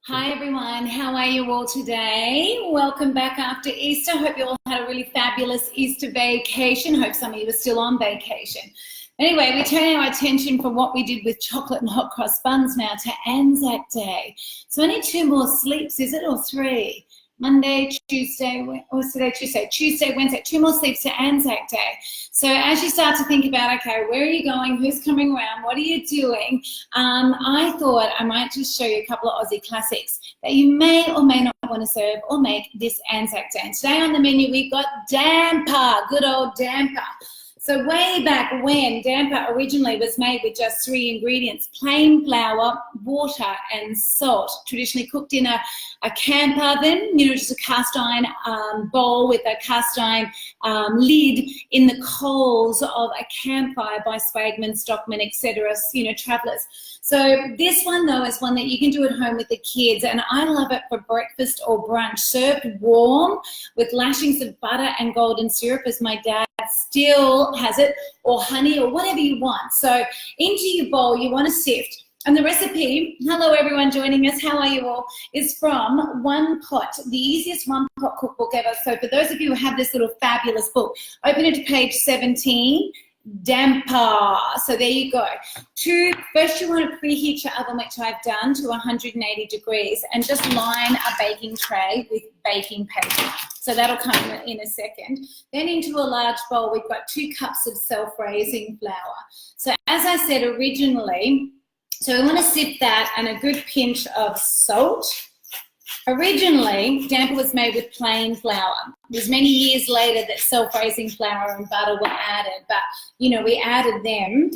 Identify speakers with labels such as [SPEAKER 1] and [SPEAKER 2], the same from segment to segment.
[SPEAKER 1] Hi everyone, how are you all today? Welcome back after Easter. Hope you all had a really fabulous Easter vacation. Hope some of you are still on vacation. Anyway, we turn our attention from what we did with chocolate and hot cross buns now to Anzac Day. So only 2 more sleeps, is it, or 3? Monday, Tuesday, what's today? Tuesday, Wednesday, 2 more sleeps to Anzac Day. So as you start to think about, okay, where are you going? Who's coming around? What are you doing? I thought I might just show you a couple of Aussie classics that you may or may not want to serve or make this Anzac Day. And today on the menu, we've got damper, good old damper. So way back when, damper originally was made with just 3 ingredients: plain flour, water and salt, traditionally cooked in a camp oven, just a cast iron bowl with a cast iron lid in the coals of a campfire by swagmen, stockmen, etc., travellers. So this one, though, is one that you can do at home with the kids, and I love it for breakfast or brunch, served warm with lashings of butter and golden syrup, as my dad still has it, or honey, or whatever you want. So into your bowl, you want to sift. And the recipe, hello everyone joining us, how are you all, is from One Pot, the easiest one pot cookbook ever. So for those of you who have this little fabulous book, open it to page 17, damper. So there you go. First you want to preheat your oven, which I've done, to 180 degrees, and just line a baking tray with baking paper. So that'll come in a second. Then into a large bowl, we've got 2 cups of self-raising flour. So as I said originally, so we want to sift that and a good pinch of salt. Originally, damper was made with plain flour. It was many years later that self-raising flour and butter were added, but we added them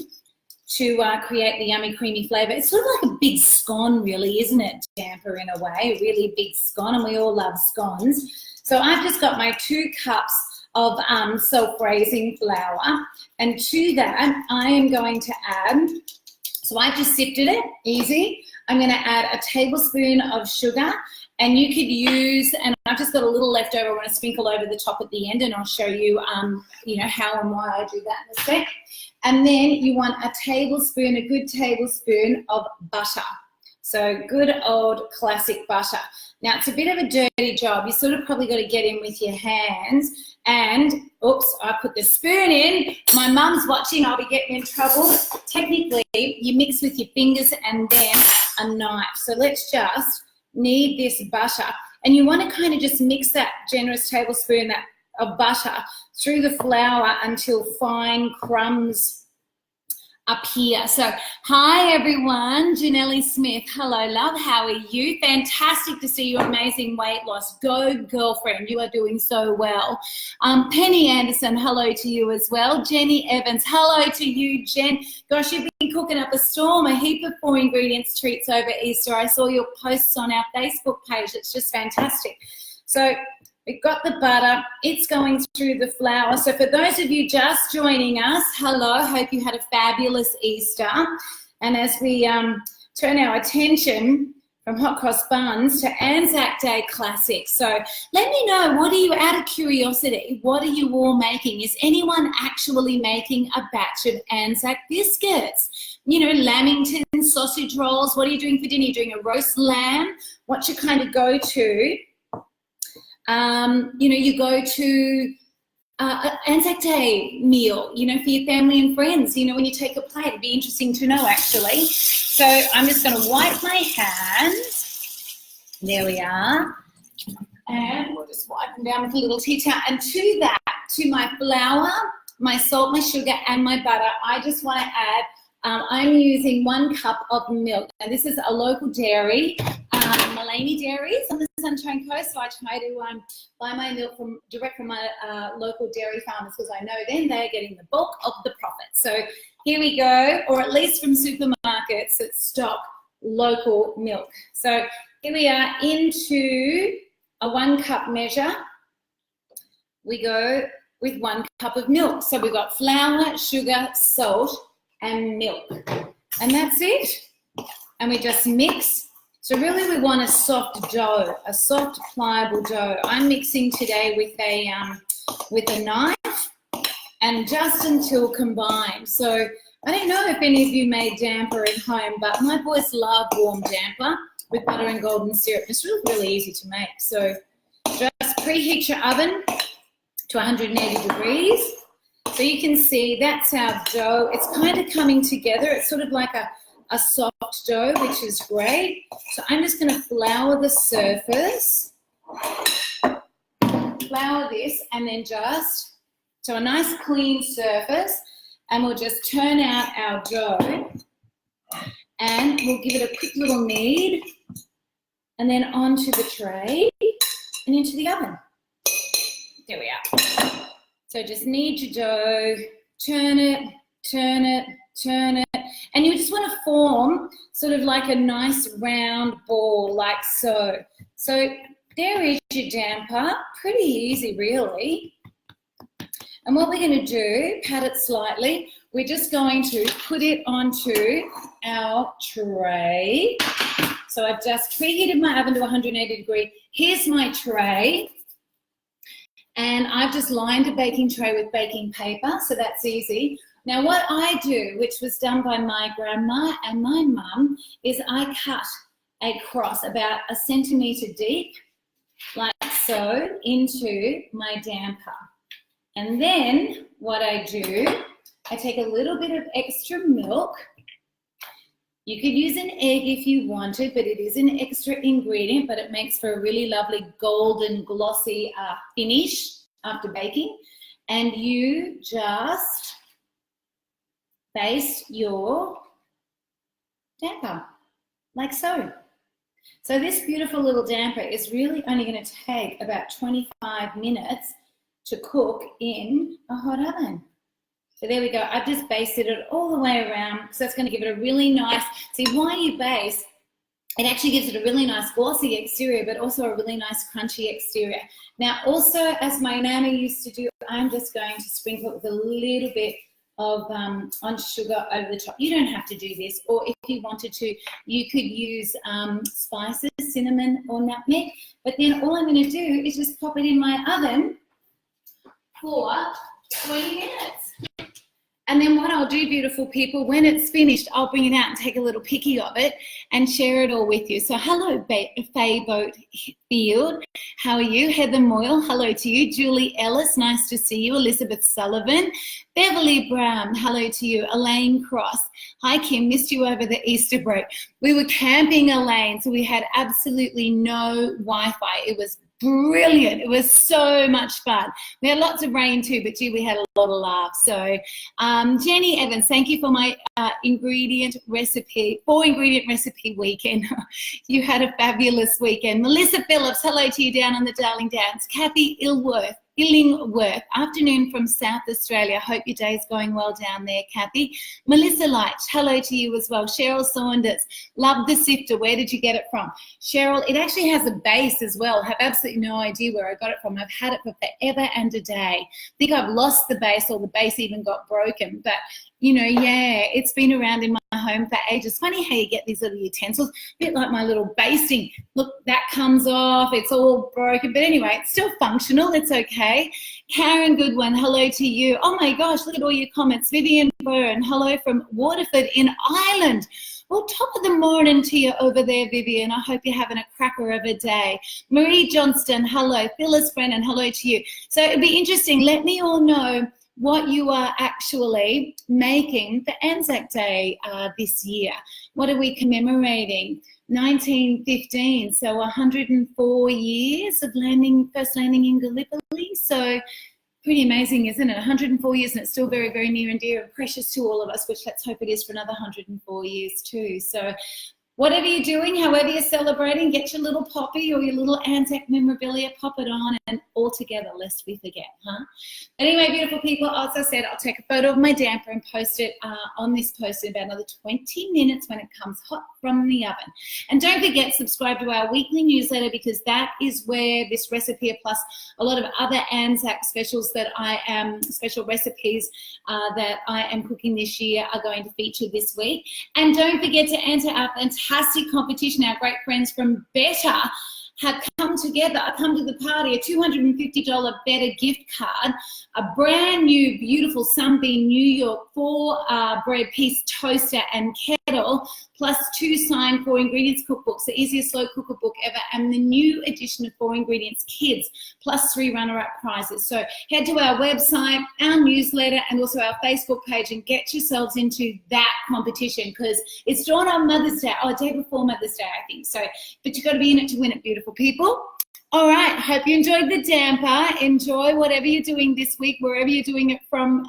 [SPEAKER 1] to create the yummy creamy flavour. It's sort of like a big scone, really, isn't it, damper, in a way, a really big scone, and we all love scones. So I've just got my 2 cups of self-raising flour, and to that I am going to add, so I just sifted it, easy. I'm going to add a tablespoon of sugar, and you could use, and I've just got a little leftover I want to sprinkle over the top at the end, and I'll show you, how and why I do that in a sec. And then you want a good tablespoon of butter. So good old classic butter. Now it's a bit of a dirty job. You sort of probably got to get in with your hands. And, oops, I put the spoon in. My mum's watching, I'll be getting in trouble. Technically, you mix with your fingers and then a knife. So let's just knead this butter. And you want to kind of just mix that generous tablespoon of butter through the flour until fine crumbs up here. So hi everyone, Janelle Smith, hello love, how are you? Fantastic to see your amazing weight loss. Go girlfriend, you are doing so well. Penny Anderson, hello to you as well. Jenny Evans, hello to you, Jen. Gosh, you've been cooking up a storm, a heap of 4 ingredients treats over Easter. I saw your posts on our Facebook page. It's just fantastic. So we've got the butter, it's going through the flour. So for those of you just joining us, hello, hope you had a fabulous Easter. And as we turn our attention from hot cross buns to Anzac Day classics. So let me know, what are you, out of curiosity, what are you all making? Is anyone actually making a batch of Anzac biscuits? Lamingtons, sausage rolls, what are you doing for dinner? You're doing a roast lamb? What's your kind of go-to? You go to Anzac Day meal, for your family and friends, when you take a plate. It'd be interesting to know, actually. So I'm just going to wipe my hands. There we are. And we'll just wipe them down with a little tea towel. And to that, to my flour, my salt, my sugar, and my butter, I just want to add, I'm using 1 cup of milk. Now, this is a local dairy, Maloney Dairies on the Sunshine Coast, so I try to buy my milk direct from my local dairy farmers, because I know then they're getting the bulk of the profit. So here we go, or at least from supermarkets that stock local milk. So here we are into a 1 cup measure. We go with 1 cup of milk. So we've got flour, sugar, salt, and milk. And that's it. And we just mix. So really we want a soft dough, a soft pliable dough. I'm mixing today with a knife, and just until combined. So I don't know if any of you made damper at home, but my boys love warm damper. with butter and golden syrup. It's really, really easy to make. So just preheat your oven to 180 degrees. So you can see that's our dough. It's kind of coming together. It's sort of like a soft dough, which is great. So I'm just going to flour the surface. Flour this and then just, so a nice clean surface, and we'll just turn out our dough and we'll give it a quick little knead and then onto the tray and into the oven. There we are. So just knead your dough, turn it, turn it, turn it, and you just want to form sort of like a nice round ball like so. So there is your damper, pretty easy really. And what we're going to do, pat it slightly, we're just going to put it onto our tray. So I've just preheated my oven to 180 degrees. Here's my tray. And I've just lined a baking tray with baking paper, so that's easy. Now what I do, which was done by my grandma and my mum, is I cut a cross about 1 centimetre deep, like so, into my damper. And then what I do, I take a little bit of extra milk. You could use an egg if you wanted, but it is an extra ingredient, but it makes for a really lovely golden glossy finish after baking. And you just baste your damper like so. So this beautiful little damper is really only going to take about 25 minutes to cook in a hot oven. So there we go. I've just basted it all the way around because that's going to give it a really nice, see why you baste, it actually gives it a really nice glossy exterior, but also a really nice crunchy exterior. Now also, as my nana used to do, I'm just going to sprinkle it with a little bit of on sugar over the top. You don't have to do this, or if you wanted to, you could use spices, cinnamon or nutmeg. But then all I'm going to do is just pop it in my oven for 20 minutes. And then what I'll do, beautiful people, when it's finished, I'll bring it out and take a little picky of it and share it all with you. So hello, Faye Boatfield. How are you? Heather Moyle, hello to you. Julie Ellis, nice to see you. Elizabeth Sullivan. Beverly Brown, hello to you. Elaine Cross. Hi, Kim. Missed you over the Easter break. We were camping, Elaine, so we had absolutely no Wi-Fi. It was brilliant. It was so much fun. We had lots of rain too, but gee, we had a lot of laughs. So Jenny Evans, thank you for my 4-ingredient recipe weekend. You had a fabulous weekend. Melissa Phillips, hello to you down on the Darling Downs. Kathy Illingworth, afternoon from South Australia. Hope your day's going well down there, Kathy. Melissa Light, hello to you as well. Cheryl Saunders, love the sifter. Where did you get it from? Cheryl, it actually has a base as well. I have absolutely no idea where I got it from. I've had it for forever and a day. I think I've lost the base, or the base even got broken. But you know, yeah, it's been around in my home for ages. Funny how you get these little utensils, a bit like my little basting. Look, that comes off, it's all broken. But anyway, it's still functional, it's okay. Karen Goodwin, hello to you. Oh my gosh, look at all your comments. Vivian Byrne, hello from Waterford in Ireland. Well, top of the morning to you over there, Vivian. I hope you're having a cracker of a day. Marie Johnston, hello. Phyllis Brennan, hello to you. So it'd be interesting. Let me all know what you are actually making for Anzac Day this year. What are we commemorating? 1915, so 104 years of first landing in Gallipoli. So pretty amazing, isn't it? 104 years, and it's still very, very near and dear and precious to all of us, which let's hope it is for another 104 years too. So whatever you're doing, however you're celebrating, get your little poppy or your little Anzac memorabilia, pop it on, and all together, lest we forget, huh? Anyway, beautiful people, as I said, I'll take a photo of my damper and post it on this post in about another 20 minutes when it comes hot from the oven. And don't forget, subscribe to our weekly newsletter, because that is where this recipe, plus a lot of other Anzac specials that special recipes that I am cooking this year are going to feature this week. And don't forget to enter our fantastic competition. Our great friends from Better have come together, come to the party, a $250 Better gift card, a brand new, beautiful Sunbeam New York 4 bread piece toaster and kettle, plus 2 signed 4 ingredients cookbooks, the easiest slow cooker book ever, and the new edition of 4 ingredients kids, plus 3 runner-up prizes. So head to our website, our newsletter, and also our Facebook page and get yourselves into that competition, because it's drawn on Mother's Day, day before Mother's Day, I think. So, but you've got to be in it to win it, beautiful people. All right, hope you enjoyed the damper. Enjoy whatever you're doing this week, wherever you're doing it from,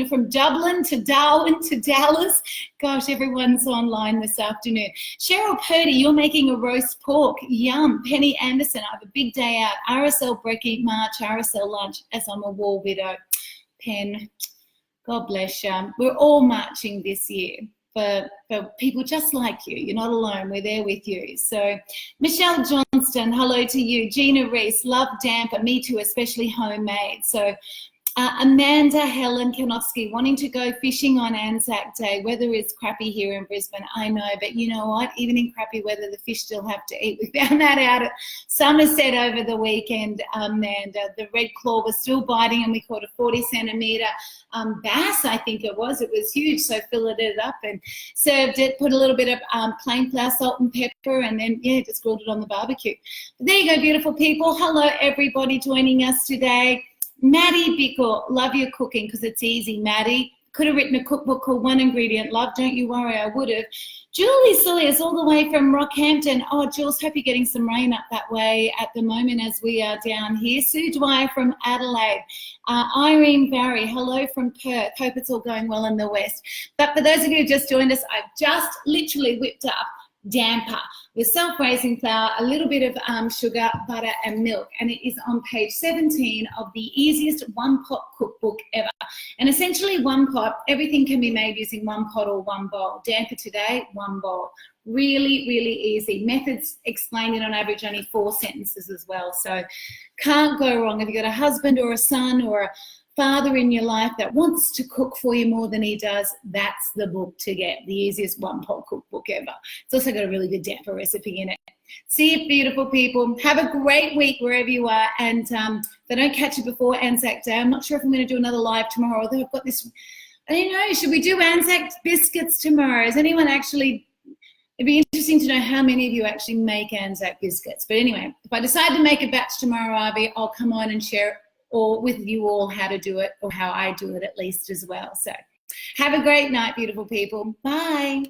[SPEAKER 1] from Dublin to Darwin to Dallas. Gosh, everyone's online this afternoon. Cheryl Purdy, you're making a roast pork. Yum. Penny Anderson, I have a big day out. RSL brekkie, March, RSL lunch, as I'm a war widow. Pen, God bless you. We're all marching this year. For people just like you. You're not alone. We're there with you. So Michelle Johnston, hello to you. Gina Reese, love damper. Me too, especially homemade. So Amanda Helen Kanofsky, wanting to go fishing on Anzac Day. Weather is crappy here in Brisbane, I know, but you know what? Even in crappy weather, the fish still have to eat. We found that out at Somerset over the weekend, Amanda. The red claw was still biting, and we caught a 40-centimetre bass, I think it was. It was huge, so filleted it up and served it, put a little bit of plain flour, salt and pepper, and then, yeah, just grilled it on the barbecue. But there you go, beautiful people. Hello, everybody joining us today. Maddie Bickle, love your cooking because it's easy, Maddie. Could have written a cookbook called One Ingredient Love. Don't you worry, I would have. Julie Cilliers, all the way from Rockhampton. Oh, Jules, hope you're getting some rain up that way at the moment as we are down here. Sue Dwyer from Adelaide. Irene Barry, hello from Perth. Hope it's all going well in the west. But for those of you who just joined us, I've just literally whipped up damper with self-raising flour, a little bit of sugar, butter and milk, and it is on page 17 of the easiest one-pot cookbook ever. And essentially one pot, everything can be made using one pot or one bowl. Damper today, one bowl. Really, really easy. Methods explained in on average only 4 sentences as well. So can't go wrong. If you've got a husband or a son or a father in your life that wants to cook for you more than he does, that's the book to get, the easiest one-pot cookbook ever. It's also got a really good damper recipe in it. See you, beautiful people. Have a great week wherever you are, and if I don't catch you before Anzac Day, I'm not sure if I'm going to do another live tomorrow, although I've got this, I don't know, should we do Anzac Biscuits tomorrow? Is anyone actually, it'd be interesting to know how many of you actually make Anzac Biscuits. But anyway, if I decide to make a batch tomorrow, Avi, I'll come on and share or with you all how to do it, or how I do it at least as well. So have a great night, beautiful people. Bye.